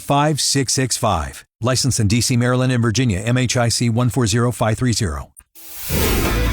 5665. Licensed in D.C., Maryland, and Virginia. MHIC 140530.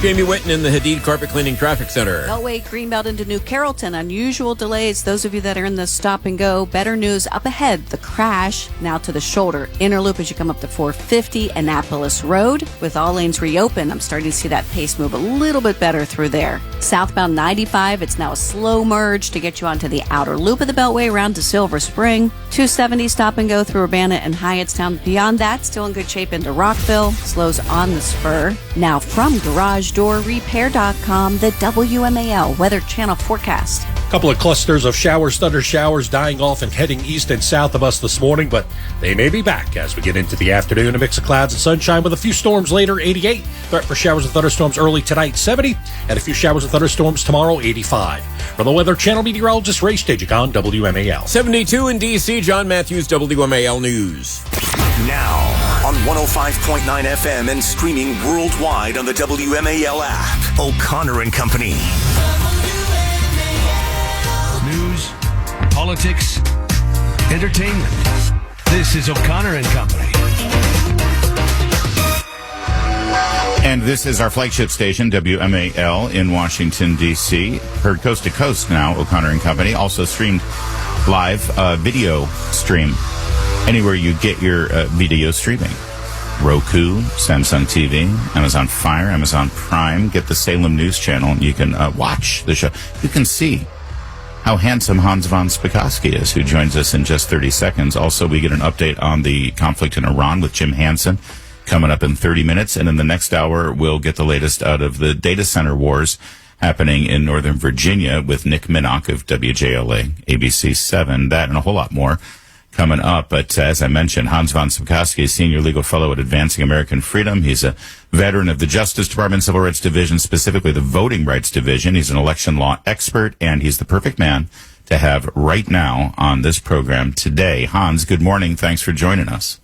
Jamie Whitten in the Hadid Carpet Cleaning Traffic Center. Beltway, Greenbelt into New Carrollton. Unusual delays. Those of you that are in the stop and go. Better news up ahead. The crash now to the shoulder. Inner loop as you come up to 450 Annapolis Road. With all lanes reopened, I'm starting to see that pace move a little bit better through there. Southbound 95, it's now a slow merge to get you onto the outer loop of the Beltway around to Silver Spring. 270 stop and go through Urbana and Hyattstown. Beyond that, still in good shape into Rockville. Slows on the spur. Now from GarageDoorRepair.com, the WMAL Weather Channel forecast. A couple of clusters of showers, thunder showers dying off and heading east and south of us this morning, but they may be back as we get into the afternoon. A mix of clouds and sunshine with a few storms later, 88. Threat for showers and thunderstorms early tonight, 70. And a few showers and thunderstorms tomorrow, 85. From the Weather Channel, meteorologist Ray Stajic on WMAL. 72 in D.C., John Matthews, WMAL News. Now, on 105.9 FM and streaming worldwide on the WMAL app. O'Connor and Company. News, politics, entertainment. This is O'Connor and Company. And this is our flagship station, WMAL, in Washington, D.C. Heard coast to coast now, O'Connor and Company. Also streamed live, video stream. Anywhere you get your video streaming. Roku, Samsung TV, Amazon Fire, Amazon Prime. Get the Salem News Channel. You can watch the show. You can see how handsome Hans von Spakovsky is, who joins us in just 30 seconds. Also, we get an update on the conflict in Iran with Jim Hansen coming up in 30 minutes. And in the next hour, we'll get the latest out of the data center wars happening in Northern Virginia with Nick Minnock of WJLA, ABC 7. That and a whole lot more coming up. But as I mentioned, Hans von Spakovsky is Senior Legal Fellow at Advancing American Freedom. He's a veteran of the Justice Department Civil Rights Division, specifically the Voting Rights Division. He's an election law expert, and he's the perfect man to have right now on this program today. Hans, good morning. Thanks for joining us.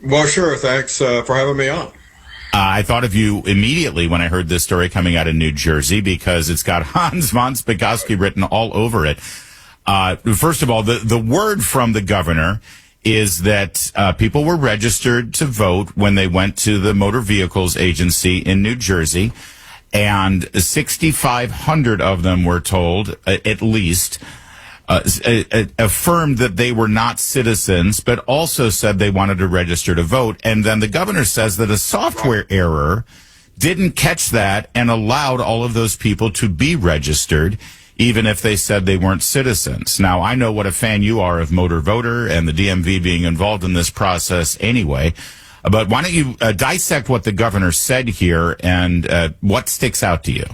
Well, sure. Thanks for having me on. I thought of you immediately when I heard this story coming out of New Jersey because it's got Hans von Spakovsky written all over it. First of all, the word from the governor is that people were registered to vote when they went to the Motor Vehicles Agency in New Jersey, and 6,500 of them were told, at least, affirmed that they were not citizens, but also said they wanted to register to vote. And then the governor says that a software error didn't catch that and allowed all of those people to be registered, even if they said they weren't citizens. Now, I know what a fan you are of Motor Voter and the DMV being involved in this process anyway, but why don't you dissect what the governor said here and what sticks out to you?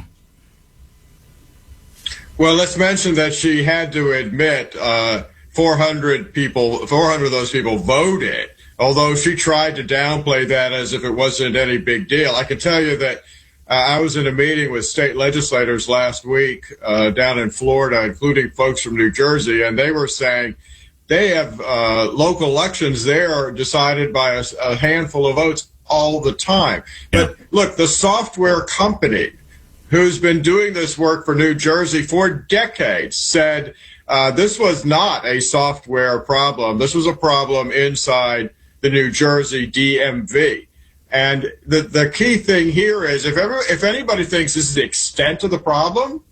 Well, let's mention that she had to admit 400 of those people voted, although she tried to downplay that as if it wasn't any big deal. I can tell you that I was in a meeting with state legislators last week down in Florida, including folks from New Jersey, and they were saying they have local elections there decided by a handful of votes all the time. Yeah. But look, the software company who's been doing this work for New Jersey for decades said this was not a software problem. This was a problem inside the New Jersey DMV. And the key thing here is if anybody thinks this is the extent of the problem,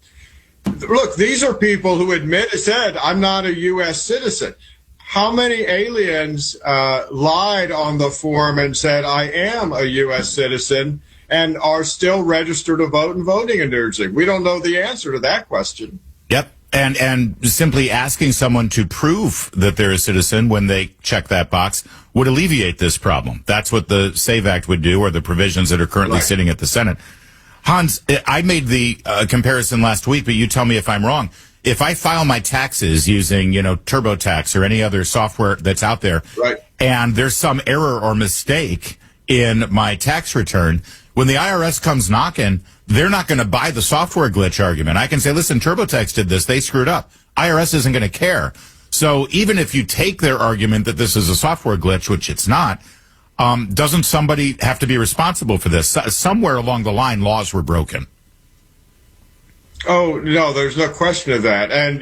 look, these are people who said, I'm not a U.S. citizen. How many aliens lied on the form and said, I am a U.S. citizen and are still registered to vote and voting in New Jersey? We don't know the answer to that question. Yep. And simply asking someone to prove that they're a citizen when they check that box would alleviate this problem. That's what the SAVE Act would do, or the provisions that are currently sitting at the Senate. Hans, I made the comparison last week, but you tell me if I'm wrong. If I file my taxes using, TurboTax or any other software that's out there, and there's some error or mistake in my tax return, when the IRS comes knocking, they're not going to buy the software glitch argument. I can say, listen, TurboTax did this. They screwed up. IRS isn't going to care. So even if you take their argument that this is a software glitch, which it's not, doesn't somebody have to be responsible for this? Somewhere along the line, laws were broken. Oh, no, there's no question of that. And,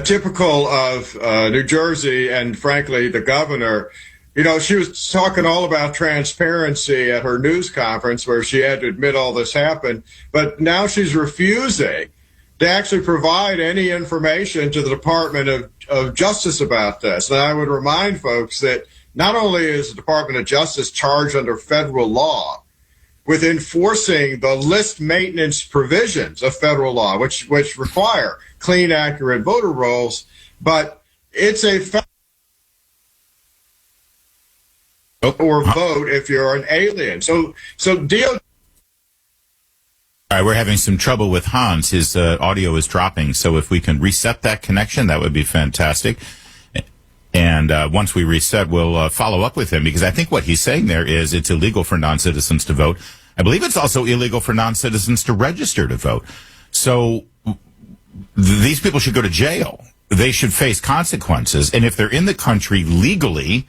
typical of New Jersey and, frankly, the governor. You know, she was talking all about transparency at her news conference where she had to admit all this happened, but now she's refusing to actually provide any information to the Department of Justice about this. And I would remind folks that not only is the Department of Justice charged under federal law with enforcing the list maintenance provisions of federal law, which require clean, accurate voter rolls, but it's a or vote if you're an alien. So DOJ. All right, we're having some trouble with Hans. His audio is dropping, so if we can reset that connection, that would be fantastic. And once we reset, we'll follow up with him, because I think what he's saying there is it's illegal for non-citizens to vote. I believe it's also illegal for non-citizens to register to vote. So these people should go to jail. They should face consequences. And if they're in the country legally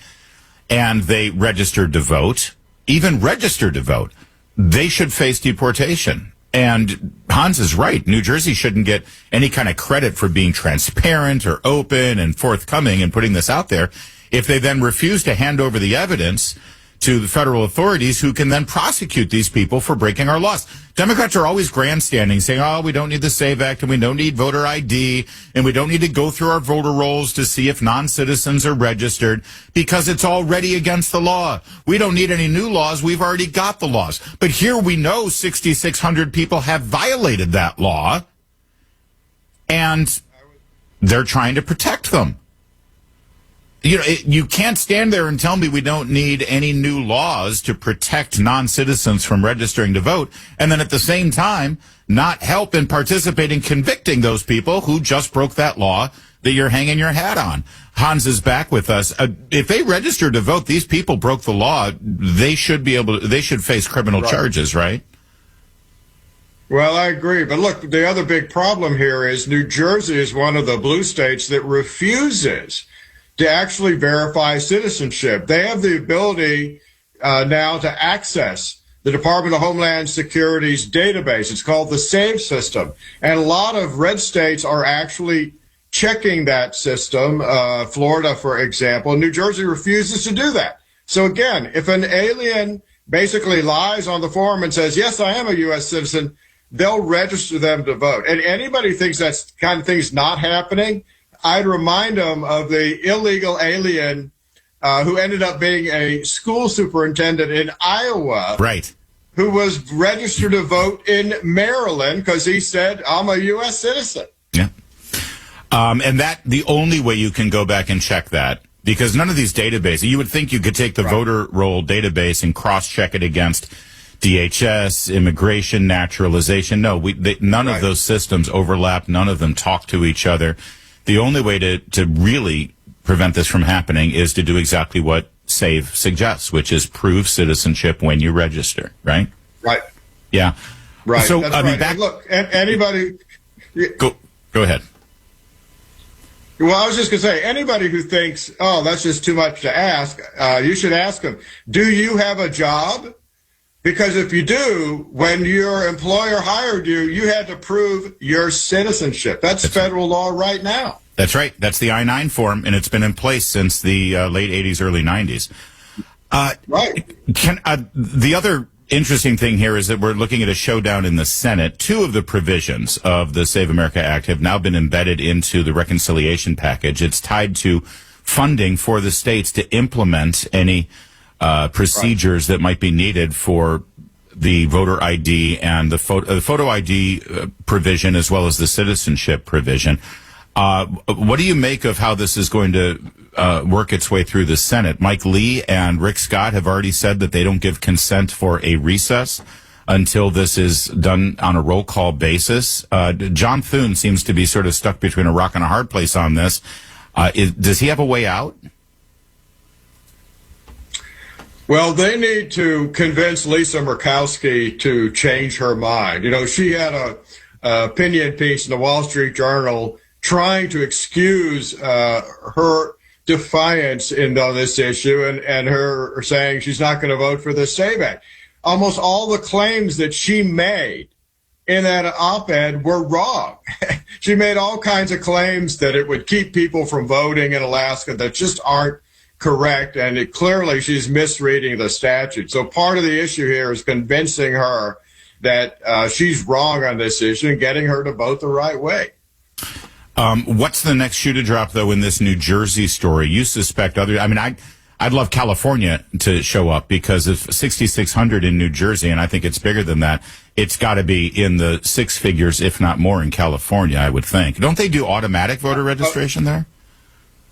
and they registered to vote, even registered to vote, they should face deportation. And Hans is right. New Jersey shouldn't get any kind of credit for being transparent or open and forthcoming and putting this out there if they then refuse to hand over the evidence to the federal authorities, who can then prosecute these people for breaking our laws. Democrats are always grandstanding, saying, oh, we don't need the SAVE Act, and we don't need voter ID, and we don't need to go through our voter rolls to see if non-citizens are registered, because it's already against the law. We don't need any new laws. We've already got the laws. But here we know 6,600 people have violated that law, and they're trying to protect them. You know, you can't stand there and tell me we don't need any new laws to protect non-citizens from registering to vote, and then at the same time not help and participate in convicting those people who just broke that law that you're hanging your hat on. Hans is back with us. If they registered to vote, these people broke the law. They should face criminal charges, right? Well, I agree. But look, the other big problem here is New Jersey is one of the blue states that refuses to actually verify citizenship. They have the ability now to access the Department of Homeland Security's database. It's called the SAVE system. And a lot of red states are actually checking that system. Florida, for example. New Jersey refuses to do that. So again, if an alien basically lies on the form and says, yes, I am a U.S. citizen, they'll register them to vote. And anybody who thinks that kind of thing's not happening, I'd remind them of the illegal alien who ended up being a school superintendent in Iowa, right? Who was registered to vote in Maryland because he said, I'm a U.S. citizen. Yeah. And that the only way you can go back and check that, because none of these databases, you would think you could take the voter roll database and cross-check it against DHS, immigration, naturalization. No, none of those systems overlap. None of them talk to each other. The only way to really prevent this from happening is to do exactly what SAVE suggests, which is prove citizenship when you register, right? Right. Yeah. Right. So, That's I mean, right. Look, anybody... Go ahead. Well, I was just going to say, anybody who thinks, oh, that's just too much to ask, you should ask them, do you have a job? Because if you do, when your employer hired you, you had to prove your citizenship. That's federal law right now. That's right. That's the I-9 form, and it's been in place since the late 80s, early 90s. Right. The other interesting thing here is that we're looking at a showdown in the Senate. Two of the provisions of the Save America Act have now been embedded into the reconciliation package. It's tied to funding for the states to implement any procedures that might be needed for the voter ID and the photo ID provision, as well as the citizenship provision. What do you make of how this is going to work its way through the Senate? Mike Lee and Rick Scott have already said that they don't give consent for a recess until this is done on a roll call basis. John Thune seems to be sort of stuck between a rock and a hard place on this. Does he have a way out? Well, they need to convince Lisa Murkowski to change her mind. You know, she had a opinion piece in the Wall Street Journal trying to excuse her defiance in this issue and her saying she's not going to vote for the SAVE Act. Almost all the claims that she made in that op-ed were wrong. She made all kinds of claims that it would keep people from voting in Alaska that just aren't correct, and clearly she's misreading the statute. So part of the issue here is convincing her that she's wrong on this issue and getting her to vote the right way. What's the next shoe to drop, though, in this New Jersey story? You suspect other... I mean, I'd love California to show up, because if 6,600 in New Jersey, and I think it's bigger than that, it's got to be in the six figures, if not more, in California, I would think. Don't they do automatic voter registration there?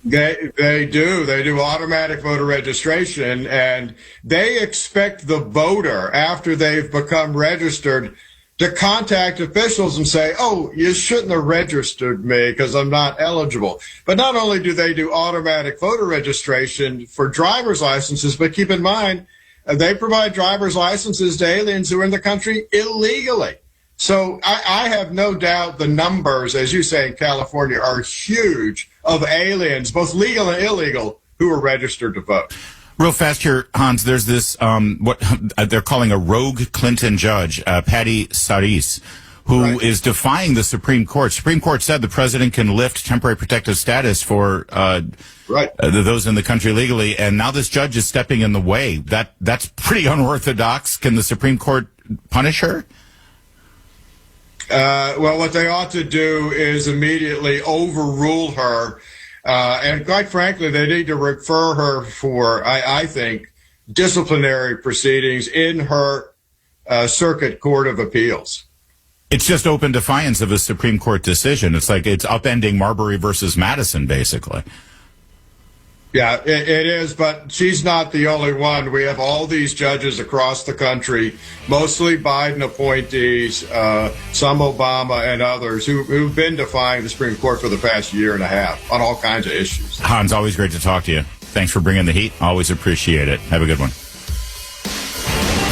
They do. They do automatic voter registration, and they expect the voter, after they've become registered, to contact officials and say, oh, you shouldn't have registered me because I'm not eligible. But not only do they do automatic voter registration for driver's licenses, but keep in mind, they provide driver's licenses to aliens who are in the country illegally. So I have no doubt the numbers, as you say, in California are huge, of aliens, both legal and illegal, who are registered to vote. Real fast here, Hans, there's this, what they're calling a rogue Clinton judge, Patty Saris, who is defying the Supreme Court. Supreme Court said the president can lift temporary protective status for those in the country legally, and now this judge is stepping in the way. That's pretty unorthodox. Can the Supreme Court punish her? Well, what they ought to do is immediately overrule her. And quite frankly, they need to refer her for, I think, disciplinary proceedings in her Circuit Court of Appeals. It's just open defiance of a Supreme Court decision. It's like it's upending Marbury versus Madison, basically. Yeah, it is, but she's not the only one. We have all these judges across the country, mostly Biden appointees, some Obama and others, who've been defying the Supreme Court for the past year and a half on all kinds of issues. Hans, always great to talk to you. Thanks for bringing the heat. Always appreciate it. Have a good one.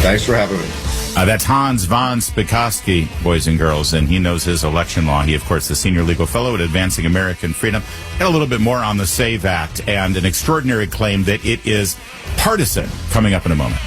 Thanks for having me. That's Hans von Spakovsky, boys and girls, and he knows his election law. He, of course, the senior legal fellow at Advancing American Freedom. Got a little bit more on the SAVE Act and an extraordinary claim that it is partisan, coming up in a moment.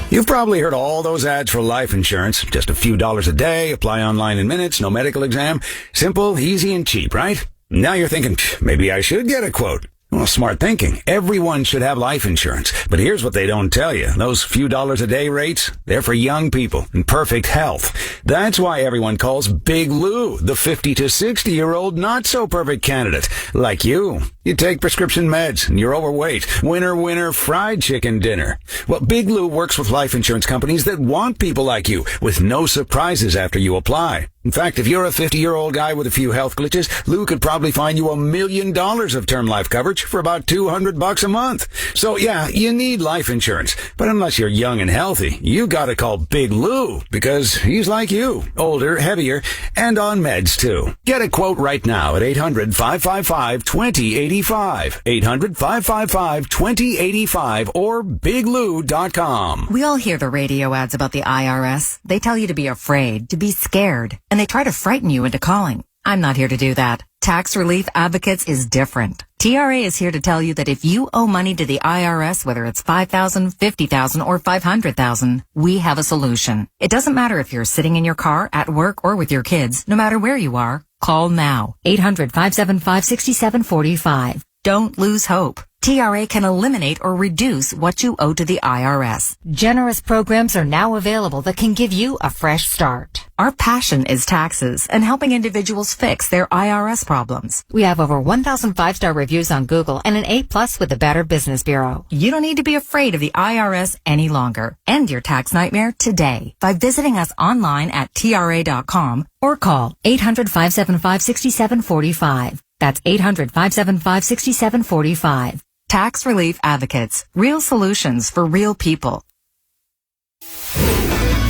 You've probably heard all those ads for life insurance. Just a few dollars a day, apply online in minutes, no medical exam. Simple, easy, and cheap, right? Now you're thinking, maybe I should get a quote. Well, smart thinking. Everyone should have life insurance. But here's what they don't tell you. Those few dollars a day rates, they're for young people in perfect health. That's why everyone calls Big Lou the 50 to 60-year-old not-so-perfect candidate. Like you. You take prescription meds and you're overweight. Winner, winner, fried chicken dinner. Well, Big Lou works with life insurance companies that want people like you with no surprises after you apply. In fact, if you're a 50-year-old guy with a few health glitches, Lou could probably find you $1 million of term life coverage for about $200 a month. So yeah, you need life insurance. But unless you're young and healthy, you gotta call Big Lou because he's like you, older, heavier, and on meds too. Get a quote right now at 800-555-2085. 800-555-2085 or biglou.com. We all hear the radio ads about the IRS. They tell you to be afraid, to be scared, and they try to frighten you into calling. I'm not here to do that. Tax Relief Advocates is different. TRA is here to tell you that if you owe money to the IRS, whether it's $5,000, $50,000, or $500,000, we have a solution. It doesn't matter if you're sitting in your car, at work, or with your kids. No matter where you are, call now. 800-575-6745. Don't lose hope. TRA can eliminate or reduce what you owe to the IRS. Generous programs are now available that can give you a fresh start. Our passion is taxes and helping individuals fix their IRS problems. We have over 1,000 5-star reviews on Google and an A+ with the Better Business Bureau. You don't need to be afraid of the IRS any longer. End your tax nightmare today by visiting us online at TRA.com or call 800-575-6745. That's 800-575-6745. Tax Relief Advocates. Real solutions for real people.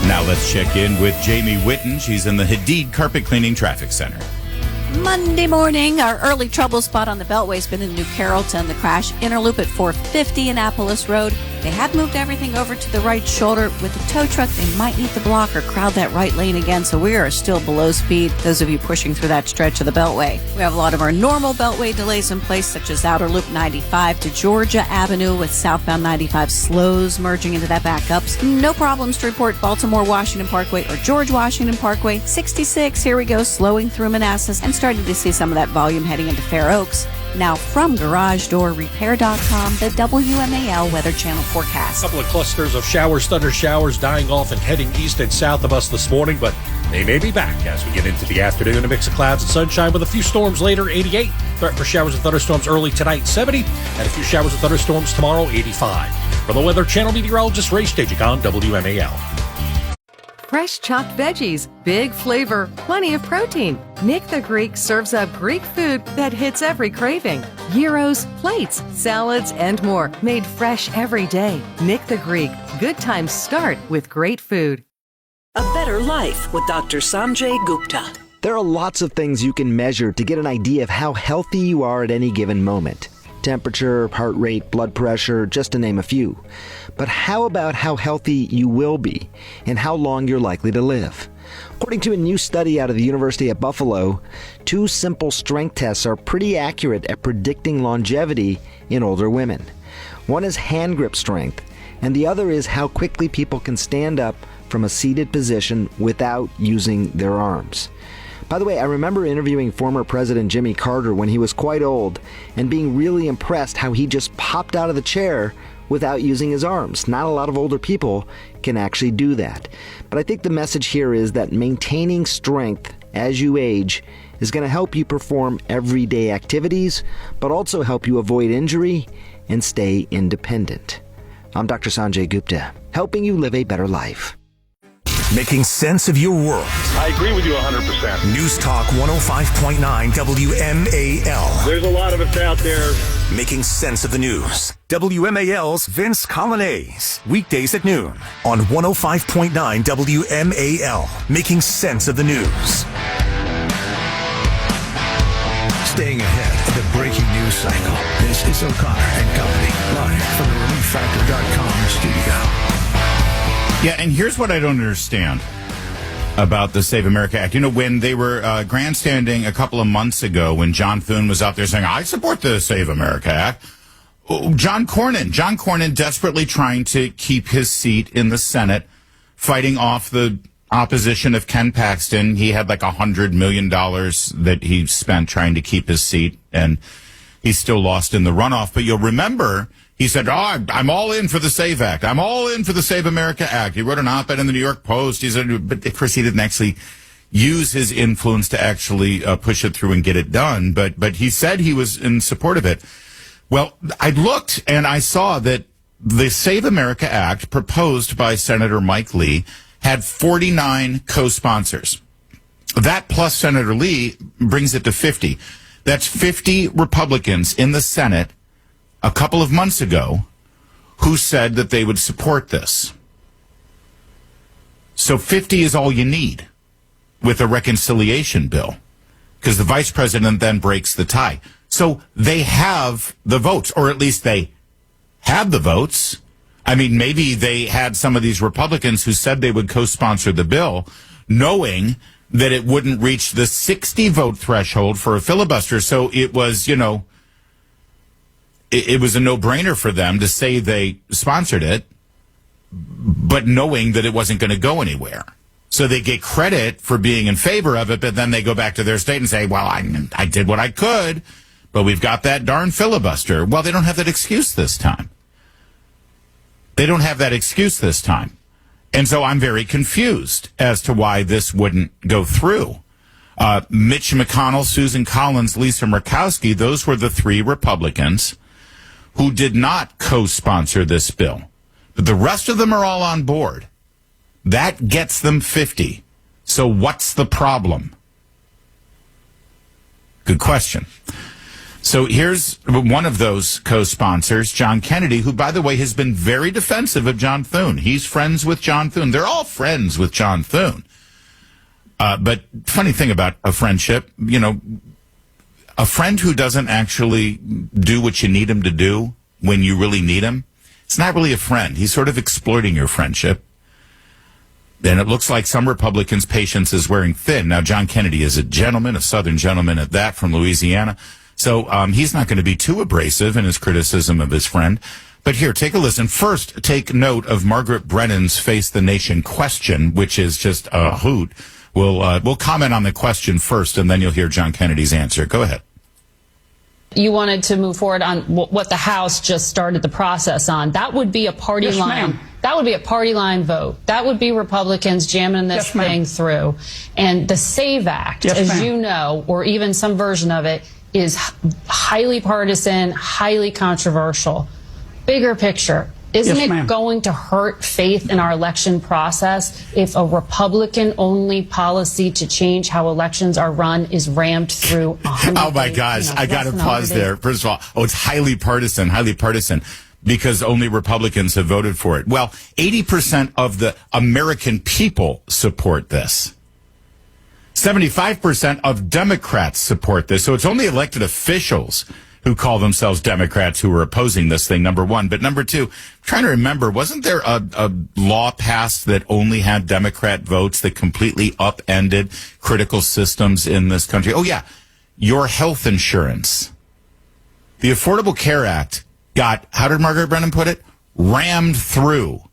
Now let's check in with Jamie Witten. She's in the Hadid Carpet Cleaning Traffic Center. Monday morning, our early trouble spot on the Beltway has been in New Carrollton. The crash inner loop at 450 Annapolis Road. They have moved everything over to the right shoulder. With the tow truck, they might need to block or crowd that right lane again, so we are still below speed, those of you pushing through that stretch of the Beltway. We have a lot of our normal Beltway delays in place, such as Outer Loop 95 to Georgia Avenue with southbound 95 slows merging into that backups. No problems to report Baltimore Washington Parkway or George Washington Parkway. 66, here we go, slowing through Manassas and starting to see some of that volume heading into Fair Oaks. Now from GarageDoorRepair.com, the WMAL Weather Channel forecast. A couple of clusters of showers, thunder showers dying off and heading east and south of us this morning, but they may be back as we get into the afternoon. A mix of clouds and sunshine with a few storms later, 88. Threat for showers and thunderstorms early tonight, 70. And a few showers and thunderstorms tomorrow, 85. For the Weather Channel meteorologist Ray Stajic on WMAL. Fresh chopped veggies, big flavor, plenty of protein. Nick the Greek serves up Greek food that hits every craving. Gyros, plates, salads, and more, made fresh every day. Nick the Greek. Good times start with great food. A better life with Dr. Sanjay Gupta. There are lots of things you can measure to get an idea of how healthy you are at any given moment. Temperature, heart rate, blood pressure, just to name a few. But how about how healthy you will be and how long you're likely to live? According to a new study out of the University at Buffalo, 2 simple strength tests are pretty accurate at predicting longevity in older women. One is hand grip strength, and the other is how quickly people can stand up from a seated position without using their arms. By the way, I remember interviewing former President Jimmy Carter when he was quite old and being really impressed how he just popped out of the chair without using his arms. Not a lot of older people can actually do that. But I think the message here is that maintaining strength as you age is going to help you perform everyday activities, but also help you avoid injury and stay independent. I'm Dr. Sanjay Gupta, helping you live a better life. Making sense of your world. I agree with you 100%. News Talk 105.9 WMAL. There's a lot of us out there. Making sense of the news. WMAL's Vince Colonnese. Weekdays at noon on 105.9 WMAL. Making sense of the news. Staying ahead of the breaking news cycle. This is O'Connor and Company, live from the ReliefFactor.com studio. Yeah, and here's what I don't understand about the Save America Act. You know, when they were grandstanding a couple of months ago, when John Thune was out there saying, I support the Save America Act, John Cornyn desperately trying to keep his seat in the Senate, fighting off the opposition of Ken Paxton. He had like $100 million that he spent trying to keep his seat, and he still lost in the runoff. But you'll remember, he said, I'm all in for the SAVE Act. I'm all in for the Save America Act. He wrote an op-ed in the New York Post. He said, but of course he didn't actually use his influence to actually push it through and get it done. But he said he was in support of it. Well, I looked and I saw that the Save America Act proposed by Senator Mike Lee had 49 co-sponsors. That plus Senator Lee brings it to 50. That's 50 Republicans in the Senate a couple of months ago who said that they would support this. So 50 is all you need with a reconciliation bill, because the vice president then breaks the tie. So they have the votes, or at least they had the votes. I mean, maybe they had some of these Republicans who said they would co-sponsor the bill, knowing that it wouldn't reach the 60 vote threshold for a filibuster. So it was, it was a no-brainer for them to say they sponsored it, but knowing that it wasn't going to go anywhere. So they get credit for being in favor of it, but then they go back to their state and say, well, I did what I could, but we've got that darn filibuster. Well, they don't have that excuse this time. And so I'm very confused as to why this wouldn't go through. Mitch McConnell, Susan Collins, Lisa Murkowski, those were the 3 Republicans who did not co-sponsor this bill. But the rest of them are all on board. That gets them 50. So what's the problem? Good question. So here's one of those co-sponsors, John Kennedy, who, by the way, has been very defensive of John Thune. He's friends with John Thune. They're all friends with John Thune. But funny thing about a friendship, a friend who doesn't actually do what you need him to do when you really need him, It's not really a friend. He's sort of exploiting your friendship. And it looks like some Republicans' patience is wearing thin. Now, John Kennedy is a gentleman, a Southern gentleman at that, from Louisiana. So he's not going to be too abrasive in his criticism of his friend. But here, take a listen. First, take note of Margaret Brennan's Face the Nation question, which is just a hoot. We'll comment on the question first, and then you'll hear John Kennedy's answer. Go ahead. You wanted to move forward on what the House just started the process on. That would be a party line. Ma'am. That would be a party line vote. That would be Republicans jamming this thing through. And the SAVE Act, as you know, or even some version of it, is highly partisan, highly controversial. Bigger picture. Isn't it going to hurt faith in our election process if a Republican-only policy to change how elections are run is rammed through 100 Oh, my gosh. I got to pause there. First of all, it's highly partisan, because only Republicans have voted for it. Well, 80% of the American people support this. 75% of Democrats support this. So it's only elected officials who call themselves Democrats who are opposing this thing, number one. But number two, I'm trying to remember, wasn't there a law passed that only had Democrat votes that completely upended critical systems in this country? Oh, yeah, your health insurance. The Affordable Care Act got, how did Margaret Brennan put it? Rammed through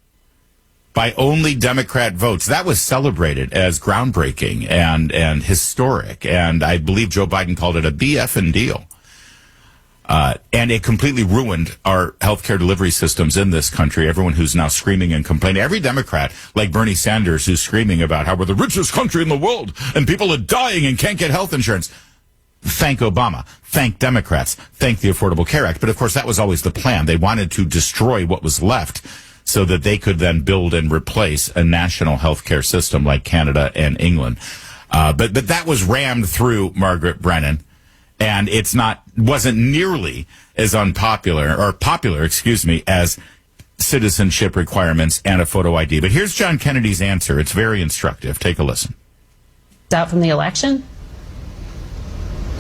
by only Democrat votes. That was celebrated as groundbreaking and historic. And I believe Joe Biden called it a BF deal. And it completely ruined our healthcare delivery systems in this country. Everyone who's now screaming and complaining, every Democrat, like Bernie Sanders, who's screaming about how we're the richest country in the world and people are dying and can't get health insurance. Thank Obama. Thank Democrats. Thank the Affordable Care Act. But of course, that was always the plan. They wanted to destroy what was left so that they could then build and replace a national healthcare system like Canada and England. But that was rammed through Margaret Brennan. And wasn't nearly as popular, as citizenship requirements and a photo ID. But here's John Kennedy's answer. It's very instructive. Take a listen. Out from the election?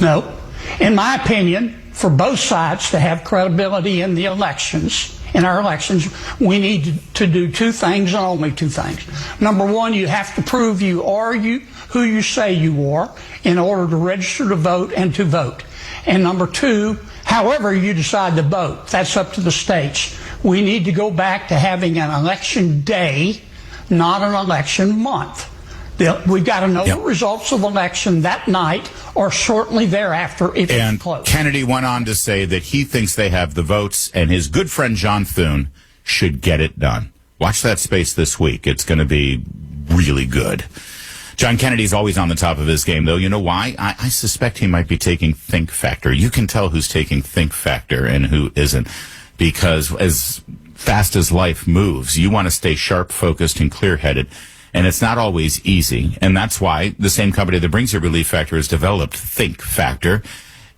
No. In my opinion, for both sides to have credibility in the elections, in our elections, we need to do two things and only two things. Number one, you have to prove you are who you say you are in order to register to vote and to vote. And number two, however you decide to vote, that's up to the states. We need to go back to having an election day, not an election month. We've got to know the results of election that night or shortly thereafter if it's close. Kennedy went on to say that he thinks they have the votes and his good friend John Thune should get it done. Watch that space this week. It's going to be really good. John Kennedy's always on the top of his game, though. You know why? I suspect he might be taking Think Factor. You can tell who's taking Think Factor and who isn't, because as fast as life moves, you want to stay sharp, focused, and clear-headed. And it's not always easy. And that's why the same company that brings you Relief Factor has developed Think Factor.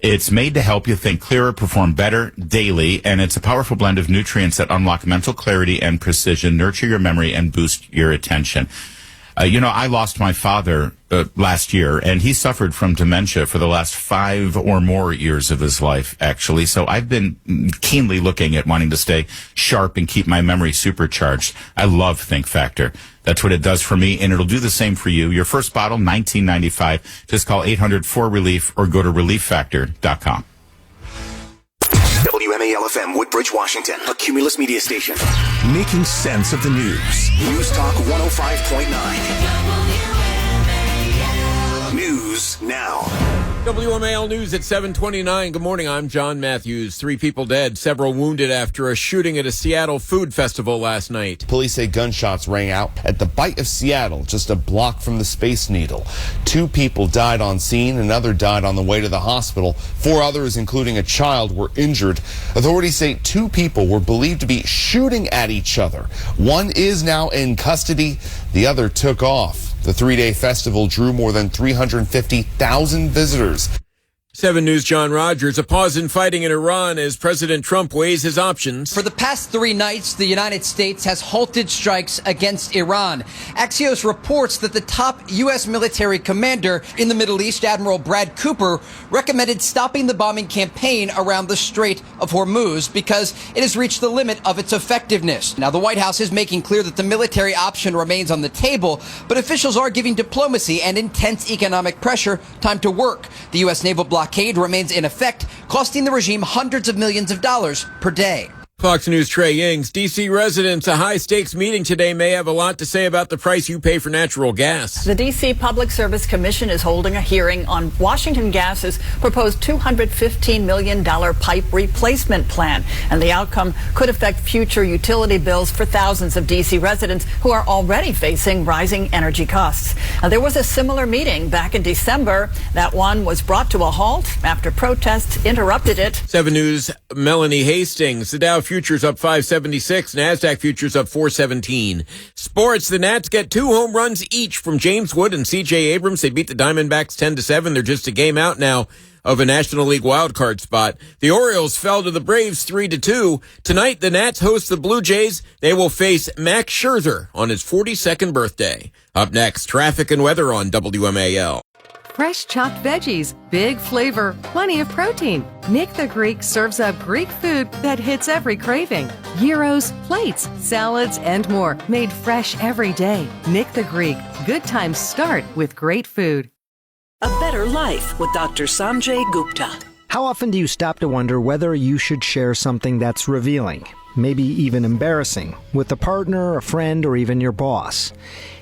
It's made to help you think clearer, perform better daily, and it's a powerful blend of nutrients that unlock mental clarity and precision, nurture your memory, and boost your attention. I lost my father last year, and he suffered from dementia for the last 5 or more years of his life, actually. So I've been keenly looking at wanting to stay sharp and keep my memory supercharged. I love Think Factor. That's what it does for me, and it'll do the same for you. Your first bottle, $19.95. Just call 800-4RELIEF or go to relieffactor.com. WMAL-FM, Woodbridge, Washington, a Cumulus media station. Making sense of the news. News Talk 105.9. News now. WMAL News at 7:29. Good morning. I'm John Matthews. 3 people dead, several wounded after a shooting at a Seattle food festival last night. Police say gunshots rang out at the Bite of Seattle, just a block from the Space Needle. 2 people died on scene. Another died on the way to the hospital. 4 others, including a child, were injured. Authorities say 2 people were believed to be shooting at each other. One is now in custody. The other took off. The 3-day festival drew more than 350,000 visitors. 7 News' John Rogers. A pause in fighting in Iran as President Trump weighs his options. For the past 3 nights, the United States has halted strikes against Iran. Axios reports that the top U.S. military commander in the Middle East, Admiral Brad Cooper, recommended stopping the bombing campaign around the Strait of Hormuz because it has reached the limit of its effectiveness. Now, the White House is making clear that the military option remains on the table, but officials are giving diplomacy and intense economic pressure time to work. The U.S. naval blockade remains in effect, costing the regime hundreds of millions of dollars per day. Fox News' Trey Yings. D.C. residents, a high-stakes meeting today may have a lot to say about the price you pay for natural gas. The D.C. Public Service Commission is holding a hearing on Washington Gas's proposed $215 million pipe replacement plan, and the outcome could affect future utility bills for thousands of D.C. residents who are already facing rising energy costs. Now, there was a similar meeting back in December. That one was brought to a halt after protests interrupted it. 7 News' Melanie Hastings. The Dow futures up 576, NASDAQ futures up 417. Sports, the Nats get 2 home runs each from James Wood and C.J. Abrams. They beat the Diamondbacks 10-7. They're just a game out now of a National League wildcard spot. The Orioles fell to the Braves 3-2. Tonight, the Nats host the Blue Jays. They will face Max Scherzer on his 42nd birthday. Up next, traffic and weather on WMAL. Fresh chopped veggies, big flavor, plenty of protein. Nick the Greek serves up Greek food that hits every craving. Gyros, plates, salads, and more, made fresh every day. Nick the Greek. Good times start with great food. A Better Life with Dr. Sanjay Gupta. How often do you stop to wonder whether you should share something that's revealing, maybe even embarrassing, with a partner, a friend, or even your boss?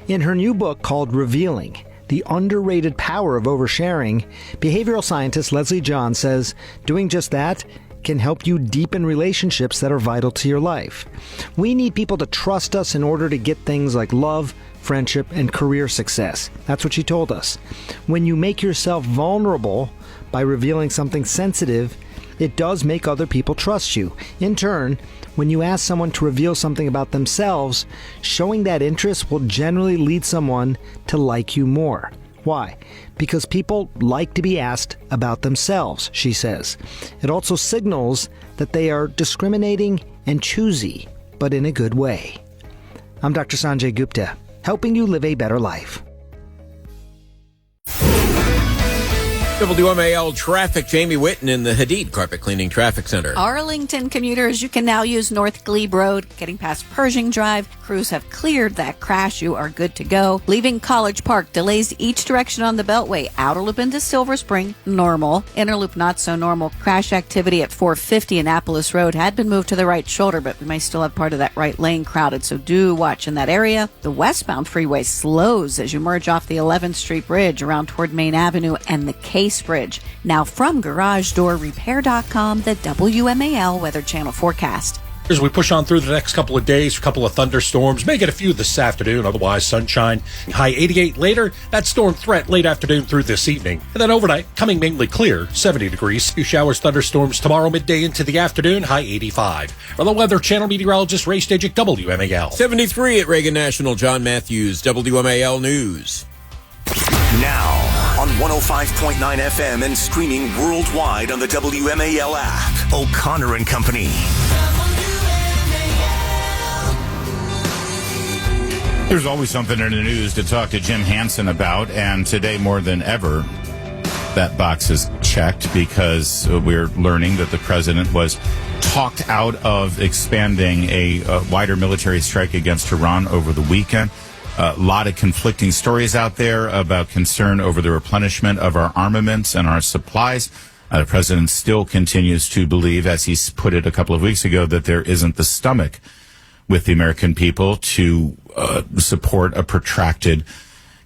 In her new book called Revealing, The Underrated Power of Oversharing, behavioral scientist Leslie John says doing just that can help you deepen relationships that are vital to your life. We need people to trust us in order to get things like love, friendship, and career success. That's what she told us. When you make yourself vulnerable by revealing something sensitive, it does make other people trust you. In turn, when you ask someone to reveal something about themselves, showing that interest will generally lead someone to like you more. Why? Because people like to be asked about themselves, she says. It also signals that they are discriminating and choosy, but in a good way. I'm Dr. Sanjay Gupta, helping you live a better life. WMAL traffic, Jamie Whitten in the Hadid Carpet Cleaning Traffic Center. Arlington commuters, you can now use North Glebe Road, getting past Pershing Drive. Crews have cleared that crash. You are good to go. Leaving College Park, delays each direction on the Beltway. Outer Loop into Silver Spring, normal. Inner Loop, not so normal. Crash activity at 450 Annapolis Road had been moved to the right shoulder, but we may still have part of that right lane crowded, so do watch in that area. The westbound freeway slows as you merge off the 11th Street Bridge around toward Main Avenue and the Case Bridge. Now from GarageDoorRepair.com, the WMAL Weather Channel forecast. As we push on through the next couple of days, a couple of thunderstorms, may get a few this afternoon, otherwise sunshine. High 88 later, that storm threat late afternoon through this evening. And then overnight, coming mainly clear, 70 degrees. Few showers, thunderstorms tomorrow midday into the afternoon, high 85. For the Weather Channel meteorologist Ray Stajic, WMAL. 73 at Reagan National, John Matthews, WMAL News. Now, on 105.9 FM and streaming worldwide on the WMAL app, O'Connor and Company. There's always something in the news to talk to Jim Hansen about, and today more than ever, that box is checked because we're learning that the president was talked out of expanding a wider military strike against Iran over the weekend. A lot of conflicting stories out there about concern over the replenishment of our armaments and our supplies. The president still continues to believe, as he put it a couple of weeks ago, that there isn't the stomach with the American people to support a protracted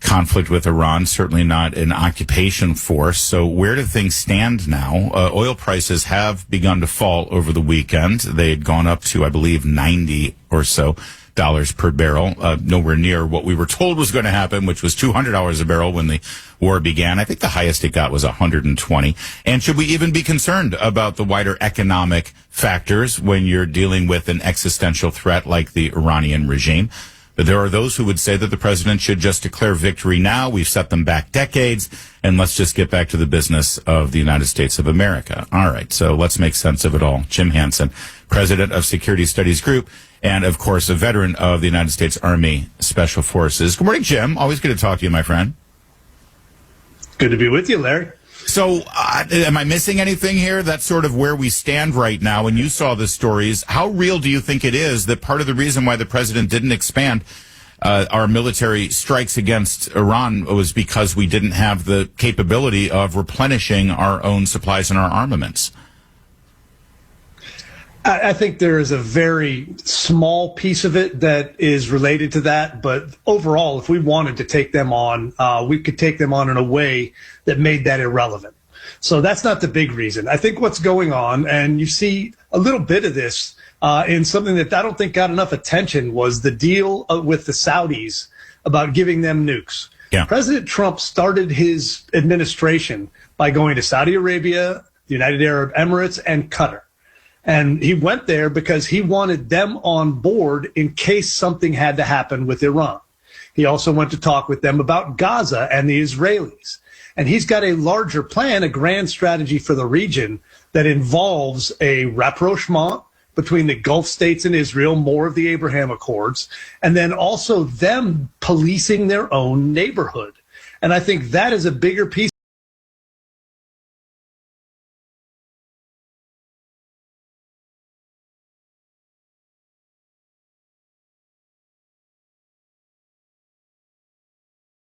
conflict with Iran, certainly not an occupation force. So where do things stand now? Oil prices have begun to fall over the weekend. They had gone up to, I believe, $90 or so per barrel, nowhere near what we were told was going to happen, which was $200 a barrel when the war began. I think the highest it got was $120. And should we even be concerned about the wider economic factors when you're dealing with an existential threat like the Iranian regime? But there are those who would say that the president should just declare victory now. We've set them back decades, and let's just get back to the business of the United States of America. All right, so let's make sense of it all. Jim Hansen, president of Security Studies Group, and, of course, a veteran of the United States Army Special Forces. Good morning, Jim. Always good to talk to you, my friend. Good to be with you, Larry. So, am I missing anything here? That's sort of where we stand right now. When you saw the stories, how real do you think it is that part of the reason why the president didn't expand our military strikes against Iran was because we didn't have the capability of replenishing our own supplies and our armaments? I think there is a very small piece of it that is related to that. But overall, if we wanted to take them on, we could take them on in a way that made that irrelevant. So that's not the big reason. I think what's going on, and you see a little bit of this in something that I don't think got enough attention, was the deal with the Saudis about giving them nukes. Yeah. President Trump started his administration by going to Saudi Arabia, the United Arab Emirates, and Qatar. And he went there because he wanted them on board in case something had to happen with Iran. He also went to talk with them about Gaza and the Israelis. And he's got a larger plan, a grand strategy for the region that involves a rapprochement between the Gulf states and Israel, more of the Abraham Accords, and then also them policing their own neighborhood. And I think that is a bigger piece